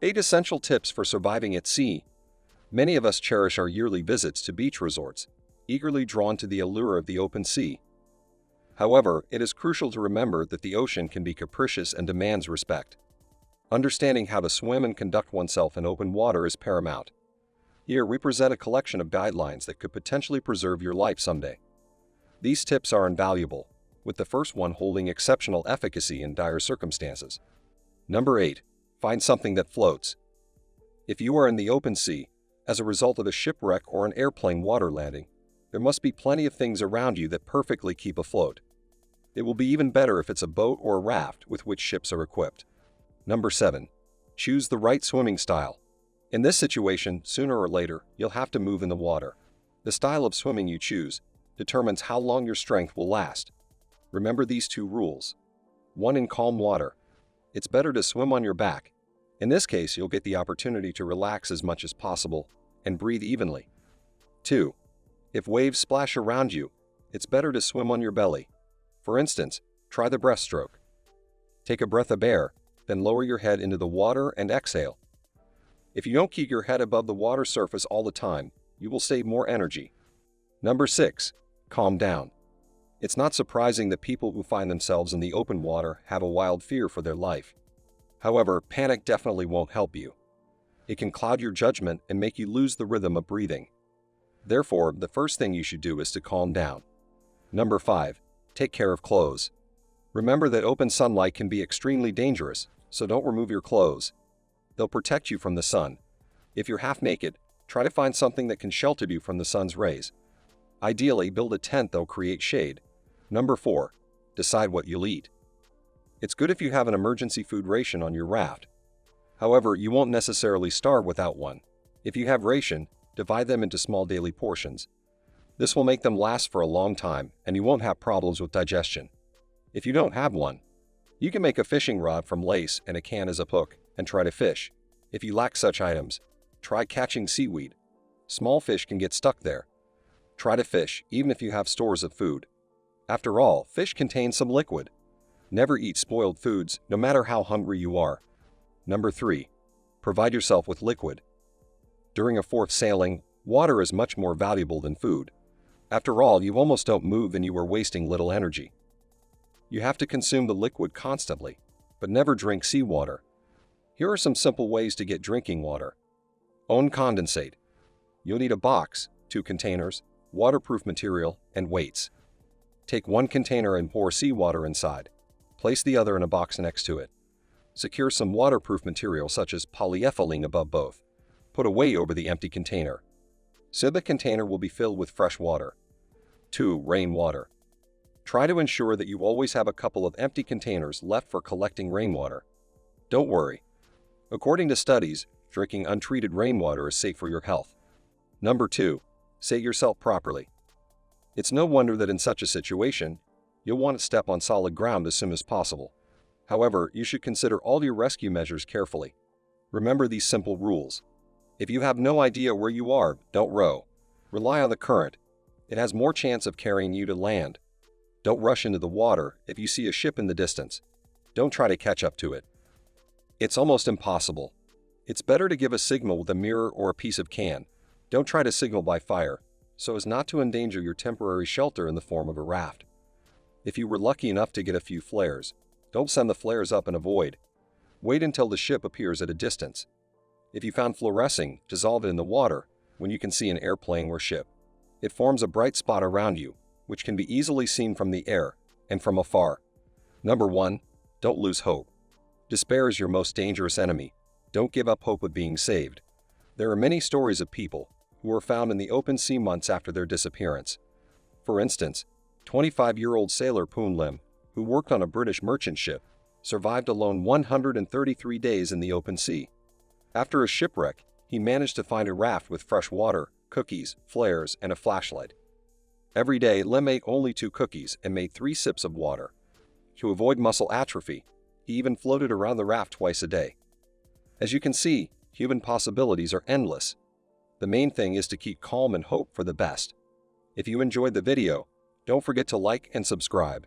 8 Essential Tips for Surviving at Sea. Many of us cherish our yearly visits to beach resorts, eagerly drawn to the allure of the open sea. However, it is crucial to remember that the ocean can be capricious and demands respect. Understanding how to swim and conduct oneself in open water is paramount. Here we present a collection of guidelines that could potentially preserve your life someday. These tips are invaluable, with the first one holding exceptional efficacy in dire circumstances. Number 8. Find something that floats. If you are in the open sea, as a result of a shipwreck or an airplane water landing, there must be plenty of things around you that perfectly keep afloat. It will be even better if it's a boat or a raft with which ships are equipped. Number 7. Choose the right swimming style. In this situation, sooner or later, you'll have to move in the water. The style of swimming you choose determines how long your strength will last. Remember these 2 rules. 1. In calm water, it's better to swim on your back. In this case, you'll get the opportunity to relax as much as possible and breathe evenly. 2. If waves splash around you, it's better to swim on your belly. For instance, try the breaststroke. Take a breath of air, then lower your head into the water and exhale. If you don't keep your head above the water surface all the time, you will save more energy. Number 6. Calm down. It's not surprising that people who find themselves in the open water have a wild fear for their life. However, panic definitely won't help you. It can cloud your judgment and make you lose the rhythm of breathing. Therefore, the first thing you should do is to calm down. Number 5. Take care of clothes. Remember that open sunlight can be extremely dangerous, so don't remove your clothes. They'll protect you from the sun. If you're half naked, try to find something that can shelter you from the sun's rays. Ideally, build a tent that'll create shade. Number 4. Decide what you'll eat. It's good if you have an emergency food ration on your raft. However, you won't necessarily starve without one. If you have ration, divide them into small daily portions. This will make them last for a long time, and you won't have problems with digestion. If you don't have one, you can make a fishing rod from lace and a can as a hook and try to fish. If you lack such items, try catching seaweed. Small fish can get stuck there. Try to fish even if you have stores of food. After all, fish contain some liquid. Never eat spoiled foods, no matter how hungry you are. Number 3. Provide yourself with liquid. During a fourth sailing, water is much more valuable than food. After all, you almost don't move and you are wasting little energy. You have to consume the liquid constantly, but never drink seawater. Here are some simple ways to get drinking water. Own condensate. You'll need a box, 2 containers, waterproof material, and weights. Take 1 container and pour seawater inside. Place the other in a box next to it. Secure some waterproof material such as polyethylene above both. Put a weight over the empty container. So the container will be filled with fresh water. 2. Rainwater. Try to ensure that you always have a couple of empty containers left for collecting rainwater. Don't worry. According to studies, drinking untreated rainwater is safe for your health. Number 2. Say yourself properly. It's no wonder that in such a situation, you'll want to step on solid ground as soon as possible. However, you should consider all your rescue measures carefully. Remember these simple rules. If you have no idea where you are, don't row. Rely on the current. It has more chance of carrying you to land. Don't rush into the water if you see a ship in the distance. Don't try to catch up to it. It's almost impossible. It's better to give a signal with a mirror or a piece of can. Don't try to signal by fire, so as not to endanger your temporary shelter in the form of a raft. If you were lucky enough to get a few flares, don't send the flares up and avoid. Wait until the ship appears at a distance. If you found fluorescing, dissolve it in the water when you can see an airplane or ship. It forms a bright spot around you, which can be easily seen from the air and from afar. Number 1. Don't lose hope. Despair is your most dangerous enemy. Don't give up hope of being saved. There are many stories of people who were found in the open sea months after their disappearance. For instance, 25-year-old sailor Poon Lim, who worked on a British merchant ship, survived alone 133 days in the open sea. After a shipwreck, he managed to find a raft with fresh water, cookies, flares, and a flashlight. Every day, Lim ate only 2 cookies and made 3 sips of water. To avoid muscle atrophy, he even floated around the raft twice a day. As you can see, human possibilities are endless. The main thing is to keep calm and hope for the best. If you enjoyed the video, don't forget to like and subscribe.